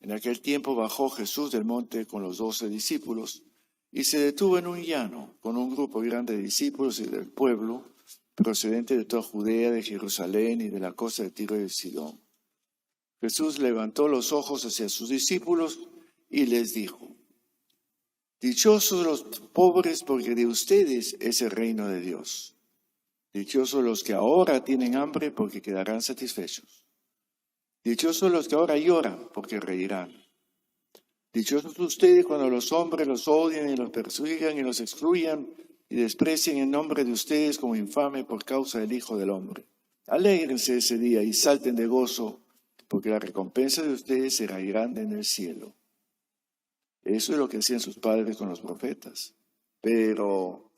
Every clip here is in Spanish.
En aquel tiempo bajó Jesús del monte con los 12 discípulos y se detuvo en un llano con un grupo grande de discípulos y del pueblo, procedente de toda Judea, de Jerusalén y de la costa de Tiro y de Sidón. Jesús levantó los ojos hacia sus discípulos y les dijo: dichosos los pobres, porque de ustedes es el reino de Dios. Dichosos los que ahora tienen hambre, porque quedarán satisfechos. Dichosos los que ahora lloran, porque reirán. Dichosos ustedes cuando los hombres los odien y los persigan y los excluyan y desprecien el nombre de ustedes como infame por causa del Hijo del Hombre. Alégrense ese día y salten de gozo, porque la recompensa de ustedes será grande en el cielo. Eso es lo que hacían sus padres con los profetas. Pero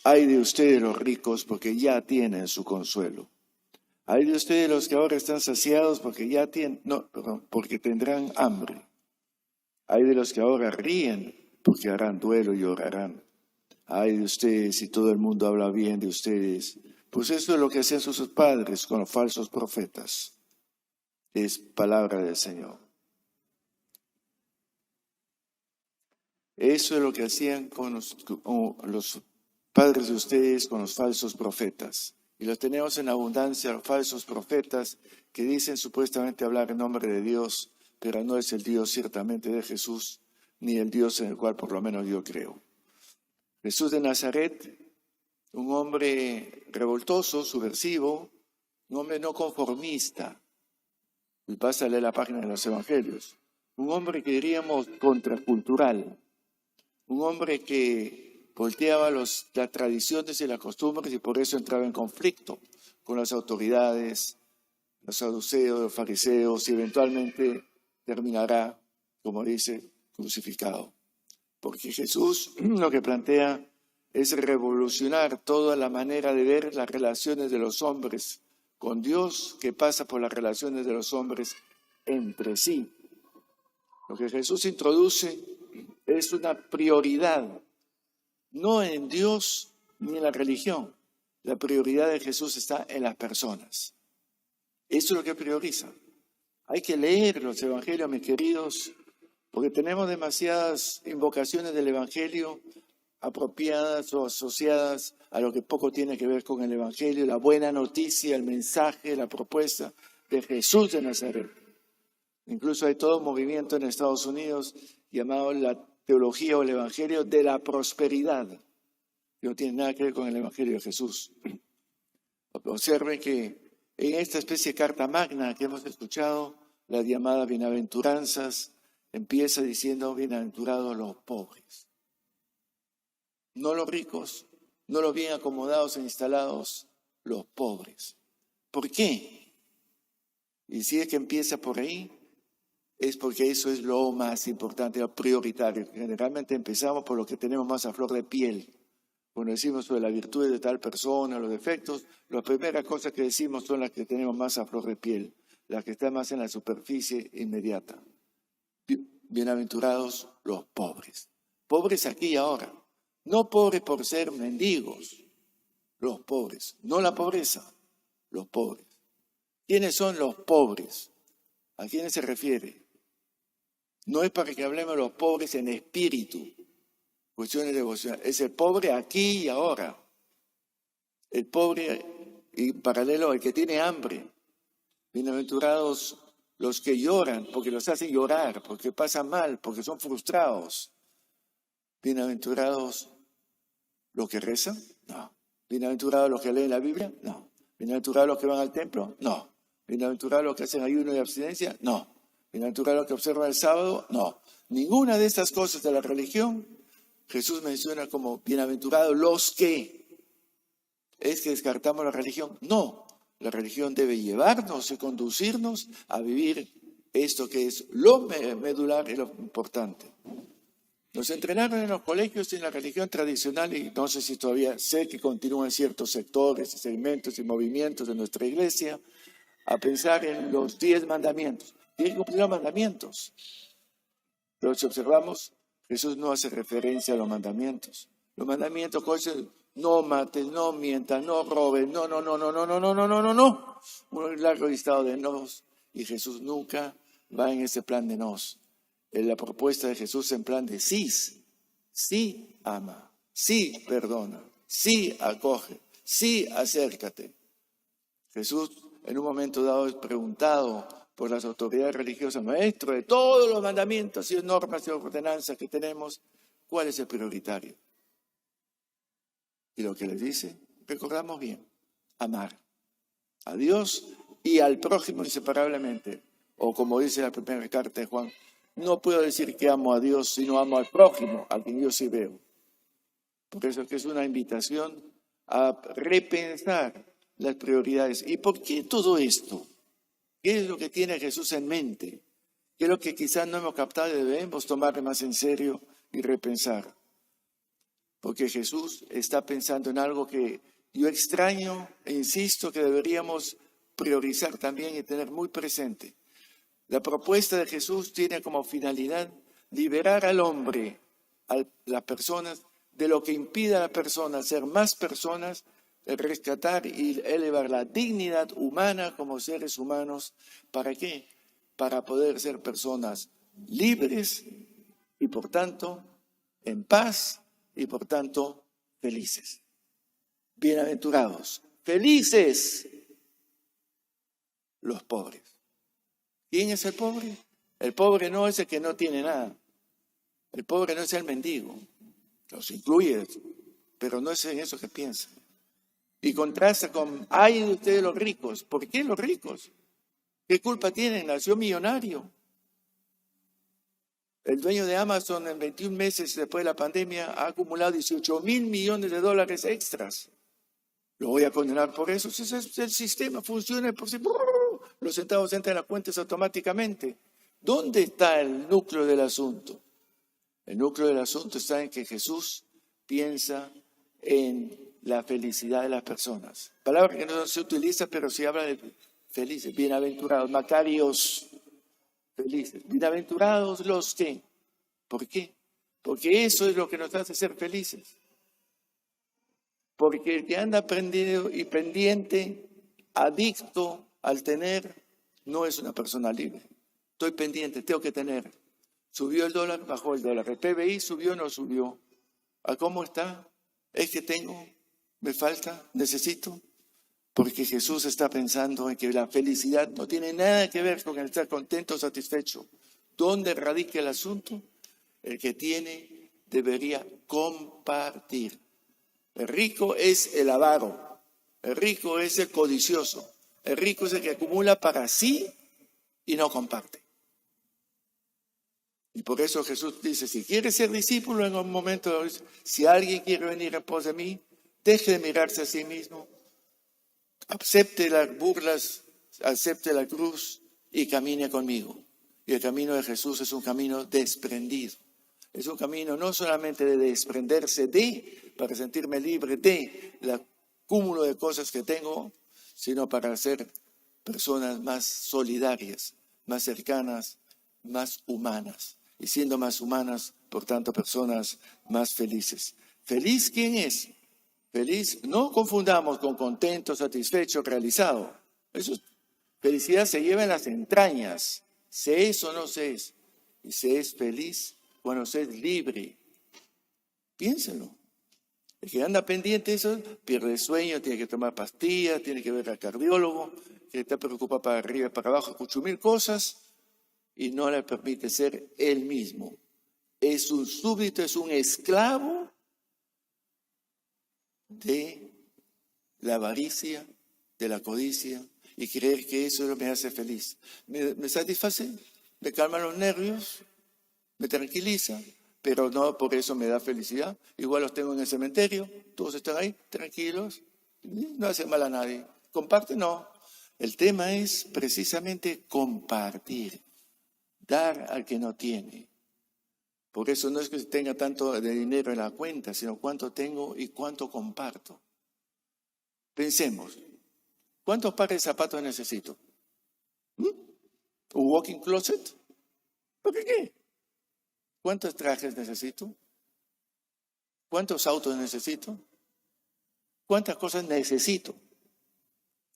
ay de ustedes los ricos, porque ya tienen su consuelo. Ay de ustedes los que ahora están saciados, porque tendrán hambre. Ay de los que ahora ríen, porque harán duelo y llorarán. Ay de ustedes si todo el mundo habla bien de ustedes, pues eso es lo que hacían sus padres con los falsos profetas. Es palabra del Señor. Eso es lo que hacían con los padres de ustedes con los falsos profetas. Y los tenemos en abundancia, los falsos profetas que dicen supuestamente hablar en nombre de Dios, pero no es el Dios ciertamente de Jesús, ni el Dios en el cual por lo menos yo creo. Jesús de Nazaret, un hombre revoltoso, subversivo, un hombre no conformista. Y pasa a leer la página de los Evangelios. Un hombre que diríamos contracultural. Un hombre que volteaba las tradiciones y las costumbres y por eso entraba en conflicto con las autoridades, los saduceos, los fariseos y eventualmente terminará, como dice, crucificado. Porque Jesús lo que plantea es revolucionar toda la manera de ver las relaciones de los hombres con Dios, que pasa por las relaciones de los hombres entre sí. Lo que Jesús introduce es una prioridad, no en Dios ni en la religión. La prioridad de Jesús está en las personas. Eso es lo que prioriza. Hay que leer los evangelios, mis queridos, porque tenemos demasiadas invocaciones del evangelio apropiadas o asociadas a lo que poco tiene que ver con el evangelio, la buena noticia, el mensaje, la propuesta de Jesús de Nazaret. Incluso hay todo un movimiento en Estados Unidos llamado la teología o el evangelio de la prosperidad, que no tiene nada que ver con el evangelio de Jesús. Observen que en esta especie de carta magna que hemos escuchado, las llamadas bienaventuranzas, empieza diciendo bienaventurados los pobres. No los ricos, no los bien acomodados e instalados, los pobres. ¿Por qué? Y si es que empieza por ahí, es porque eso es lo más importante, lo prioritario. Generalmente empezamos por lo que tenemos más a flor de piel. Cuando decimos sobre la virtud de tal persona, los defectos, las primeras cosas que decimos son las que tenemos más a flor de piel, las que están más en la superficie inmediata. Bienaventurados los pobres. Pobres aquí y ahora. No pobres por ser mendigos, los pobres. No la pobreza, los pobres. ¿Quiénes son los pobres? ¿A quiénes se refiere? No es para que hablemos de los pobres en espíritu, cuestiones devocionales. Es el pobre aquí y ahora. El pobre, y paralelo, el que tiene hambre. Bienaventurados los que lloran, porque los hacen llorar, porque pasan mal, porque son frustrados. Bienaventurados los que rezan, no. Bienaventurados los que leen la Biblia, no. Bienaventurados los que van al templo, no. Bienaventurados los que hacen ayuno y abstinencia, no. Bienaventurados los que observan el sábado, no. Ninguna de estas cosas de la religión Jesús menciona como bienaventurados los que. ¿Es que descartamos la religión? No. La religión debe llevarnos y conducirnos a vivir esto que es lo medular y lo importante. Nos entrenaron en los colegios en la religión tradicional y no sé si todavía sé que continúan ciertos sectores, segmentos y movimientos de nuestra iglesia a pensar en los 10 mandamientos. Tienen que cumplir los mandamientos. Pero si observamos, Jesús no hace referencia a los mandamientos. Los mandamientos dicen, no mates, no mientas, no robes, no. Un largo listado de nos. Y Jesús nunca va en ese plan de nos. la propuesta de Jesús en plan de sí, sí ama, sí perdona, sí acoge, sí acércate. Jesús en un momento dado es preguntado por las autoridades religiosas, maestro de todos los mandamientos y normas y ordenanzas que tenemos, ¿cuál es el prioritario? Y lo que les dice, recordamos bien, amar a Dios y al prójimo inseparablemente. O como dice la primera carta de Juan, no puedo decir que amo a Dios si no amo al prójimo, a quien yo sí veo. Por eso es que es una invitación a repensar las prioridades. ¿Y por qué todo esto? ¿Qué es lo que tiene Jesús en mente? ¿Qué es lo que quizás no hemos captado y debemos tomar más en serio y repensar? Porque Jesús está pensando en algo que yo extraño e insisto que deberíamos priorizar también y tener muy presente. La propuesta de Jesús tiene como finalidad liberar al hombre, a las personas, de lo que impide a la persona ser más personas, rescatar y elevar la dignidad humana como seres humanos. ¿Para qué? Para poder ser personas libres y por tanto en paz y por tanto felices. Bienaventurados, felices los pobres. ¿Quién es el pobre? El pobre no es el que no tiene nada. El pobre no es el mendigo. Los incluye, pero no es en eso que piensa. Y contrasta con, ay de ustedes los ricos. ¿Por qué los ricos? ¿Qué culpa tienen? Nació millonario. El dueño de Amazon en 21 meses después de la pandemia ha acumulado 18,000 millones de dólares extras. ¿Lo voy a condenar por eso? Si el sistema funciona por sí, los centavos entran en las cuentas automáticamente. ¿Dónde está el núcleo del asunto? El núcleo del asunto está en que Jesús piensa en la felicidad de las personas. Palabra que no se utiliza, pero se habla de felices, bienaventurados, macarios, felices. Bienaventurados los que. ¿Por qué? Porque eso es lo que nos hace ser felices. Porque el que anda prendido y pendiente, adicto al tener, no es una persona libre. Estoy pendiente, tengo que tener. Subió el dólar, bajó el dólar. El PBI subió o no subió. ¿A cómo está? Es que tengo, me falta, necesito. Porque Jesús está pensando en que la felicidad no tiene nada que ver con el estar contento o satisfecho. ¿Dónde radica el asunto? El que tiene debería compartir. El rico es el avaro, el rico es el codicioso, el rico es el que acumula para sí y no comparte. Y por eso Jesús dice, si quieres ser discípulo en un momento, si alguien quiere venir en pos de mí, deje de mirarse a sí mismo, acepte las burlas, acepte la cruz y camine conmigo. Y el camino de Jesús es un camino desprendido. Es un camino no solamente de desprenderse de, para sentirme libre de el cúmulo de cosas que tengo, sino para ser personas más solidarias, más cercanas, más humanas. Y siendo más humanas, por tanto, personas más felices. ¿Feliz quién es? Feliz, no confundamos con contento, satisfecho, realizado. Eso, felicidad se lleva en las entrañas. Se es o no se es. Y se es feliz cuando se es libre. Piénselo. El que anda pendiente de eso pierde sueño, tiene que tomar pastillas, tiene que ver al cardiólogo, que está preocupado para arriba y para abajo, escucha mil cosas y no le permite ser él mismo. Es un súbdito, es un esclavo de la avaricia, de la codicia y creer que eso me hace feliz. Me satisface, me calma los nervios, me tranquiliza, pero no por eso me da felicidad. Igual los tengo en el cementerio, todos están ahí tranquilos, no hacen mal a nadie. ¿Comparte? No. El tema es precisamente compartir, dar al que no tiene. Por eso no es que tenga tanto de dinero en la cuenta, sino cuánto tengo y cuánto comparto. Pensemos, ¿cuántos pares de zapatos necesito? ¿Un walking closet? ¿Por qué? ¿Cuántos trajes necesito? ¿Cuántos autos necesito? ¿Cuántas cosas necesito?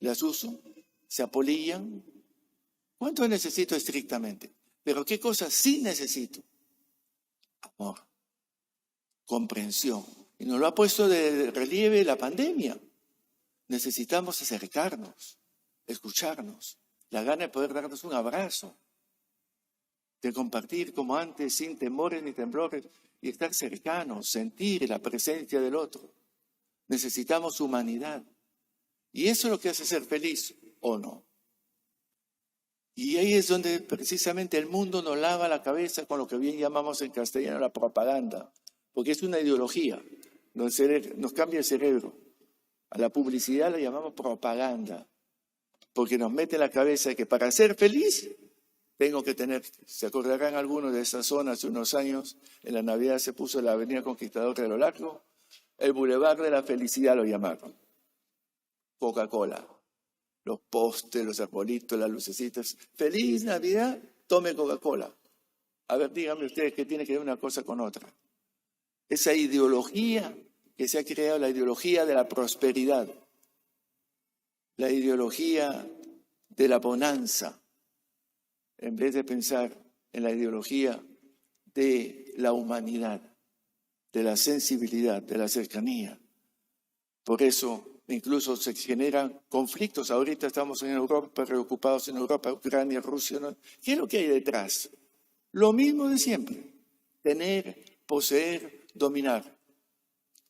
¿Las uso? ¿Se apolillan? ¿Cuánto necesito estrictamente? Pero ¿qué cosas sí necesito? Amor, comprensión. Y nos lo ha puesto de relieve la pandemia. Necesitamos acercarnos, escucharnos, la gana de poder darnos un abrazo, de compartir como antes, sin temores ni temblores, y estar cercanos, sentir la presencia del otro. Necesitamos humanidad. Y eso es lo que hace ser feliz, ¿o no? Y ahí es donde precisamente el mundo nos lava la cabeza con lo que bien llamamos en castellano la propaganda, porque es una ideología, nos cambia el cerebro. A la publicidad la llamamos propaganda, porque nos mete en la cabeza de que para ser feliz tengo que tener, se acordarán algunos de esa zona hace unos años, en la Navidad se puso la Avenida Conquistador de lo largo, el Boulevard de la Felicidad lo llamaron, Coca-Cola. Los postes, los arbolitos, las lucecitas. ¡Feliz Navidad! Tome Coca-Cola. A ver, díganme ustedes qué tiene que ver una cosa con otra. Esa ideología que se ha creado, la ideología de la prosperidad, la ideología de la bonanza, en vez de pensar en la ideología de la humanidad, de la sensibilidad, de la cercanía. Por eso incluso se generan conflictos. Ahorita estamos en Europa, preocupados en Europa, Ucrania, Rusia, ¿no? ¿Qué es lo que hay detrás? Lo mismo de siempre. Tener, poseer, dominar.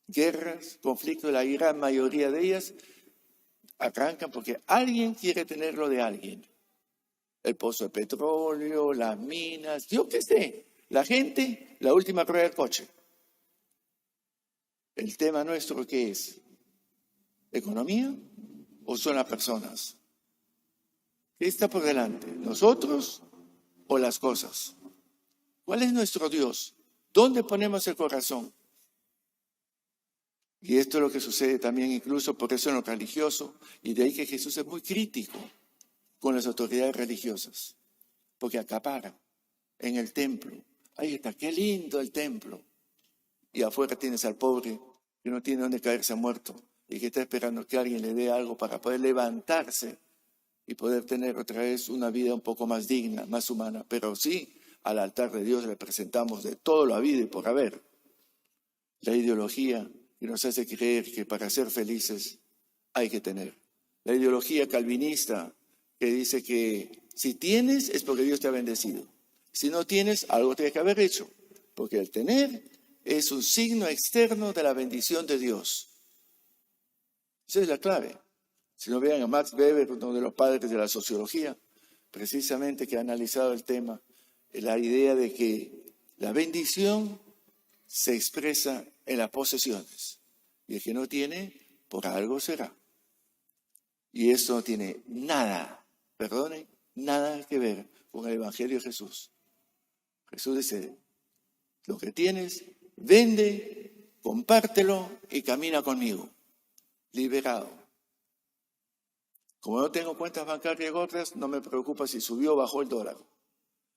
Guerras, conflictos, la gran mayoría de ellas arrancan porque alguien quiere tener lo de alguien. El pozo de petróleo, las minas, yo qué sé. La gente, la última rueda del coche. El tema nuestro, ¿qué es? ¿Economía o son las personas? ¿Qué está por delante? ¿Nosotros o las cosas? ¿Cuál es nuestro Dios? ¿Dónde ponemos el corazón? Y esto es lo que sucede también incluso por eso en lo religioso, y de ahí que Jesús es muy crítico con las autoridades religiosas, porque acaparan en el templo. Ahí está, qué lindo el templo. Y afuera tienes al pobre que no tiene dónde caerse muerto y que está esperando que alguien le dé algo para poder levantarse y poder tener otra vez una vida un poco más digna, más humana. Pero sí, al altar de Dios le presentamos de todo lo habido y por haber. La ideología que nos hace creer que para ser felices hay que tener. La ideología calvinista que dice que si tienes es porque Dios te ha bendecido. Si no tienes, algo tienes que haber hecho. Porque el tener es un signo externo de la bendición de Dios. Esa es la clave. Si no vean a Max Weber, uno de los padres de la sociología, precisamente que ha analizado el tema, la idea de que la bendición se expresa en las posesiones. Y el que no tiene, por algo será. Y esto no tiene nada, perdone, nada que ver con el Evangelio de Jesús. Jesús dice, lo que tienes, vende, compártelo y camina conmigo. Liberado. Como no tengo cuentas bancarias otras, no me preocupa si subió o bajó el dólar.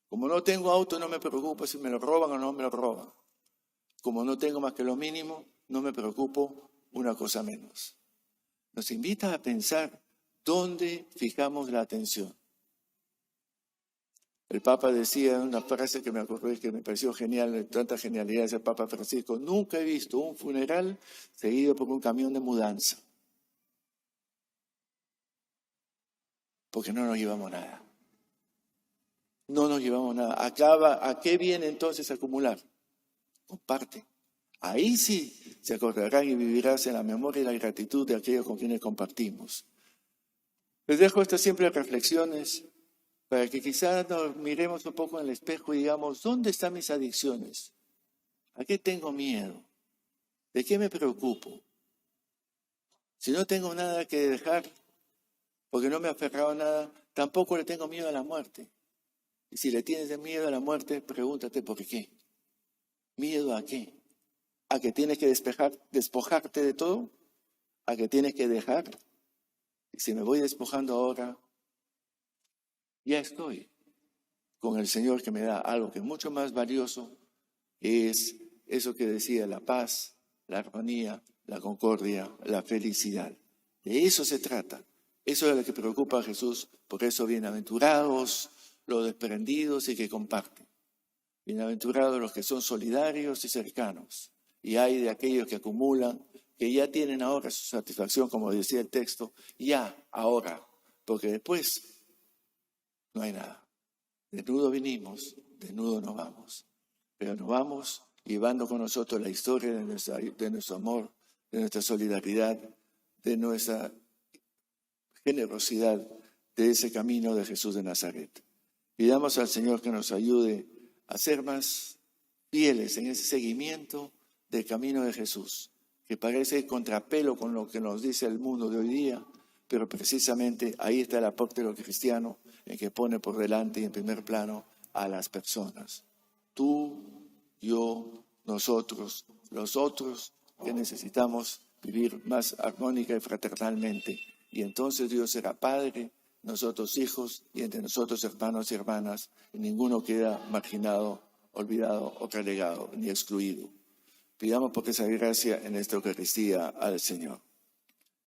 Como no tengo auto, no me preocupa si me lo roban o no me lo roban. Como no tengo más que lo mínimo, no me preocupo una cosa menos. Nos invita a pensar dónde fijamos la atención. El Papa decía una frase que me acordé que me pareció genial, tanta genialidad del Papa Francisco: nunca he visto un funeral seguido por un camión de mudanza. Porque no nos llevamos nada. No nos llevamos nada. ¿A qué viene entonces acumular? Comparte. Ahí sí se acordarán y vivirás en la memoria y la gratitud de aquellos con quienes compartimos. Les dejo estas simples reflexiones para que quizás nos miremos un poco en el espejo y digamos, ¿dónde están mis adicciones? ¿A qué tengo miedo? ¿De qué me preocupo? Si no tengo nada que dejar, porque no me he aferrado a nada, tampoco le tengo miedo a la muerte. Y si le tienes miedo a la muerte, pregúntate ¿por qué? ¿Miedo a qué? ¿A que tienes que despojarte de todo? ¿A que tienes que dejar? Y si me voy despojando ahora, ya estoy con el Señor que me da algo que es mucho más valioso, es eso que decía, la paz, la armonía, la concordia, la felicidad. De eso se trata. Eso es lo que preocupa a Jesús. Por eso, bienaventurados los desprendidos y que comparten. Bienaventurados los que son solidarios y cercanos. Y hay de aquellos que acumulan, que ya tienen ahora su satisfacción, como decía el texto, ya, ahora, porque después no hay nada. Desnudo vinimos, desnudo nos vamos. Pero nos vamos llevando con nosotros la historia de nuestro amor, de nuestra solidaridad, de nuestra generosidad, de ese camino de Jesús de Nazaret. Pidamos al Señor que nos ayude a ser más fieles en ese seguimiento del camino de Jesús, que parece contrapelo con lo que nos dice el mundo de hoy día, pero precisamente ahí está el aporte de lo cristiano, en que pone por delante y en primer plano a las personas. Tú, yo, nosotros, los otros que necesitamos vivir más armónica y fraternalmente. Y entonces Dios será Padre, nosotros hijos, y entre nosotros hermanos y hermanas, y ninguno queda marginado, olvidado o relegado, ni excluido. Pidamos por esa gracia en esta Eucaristía al Señor.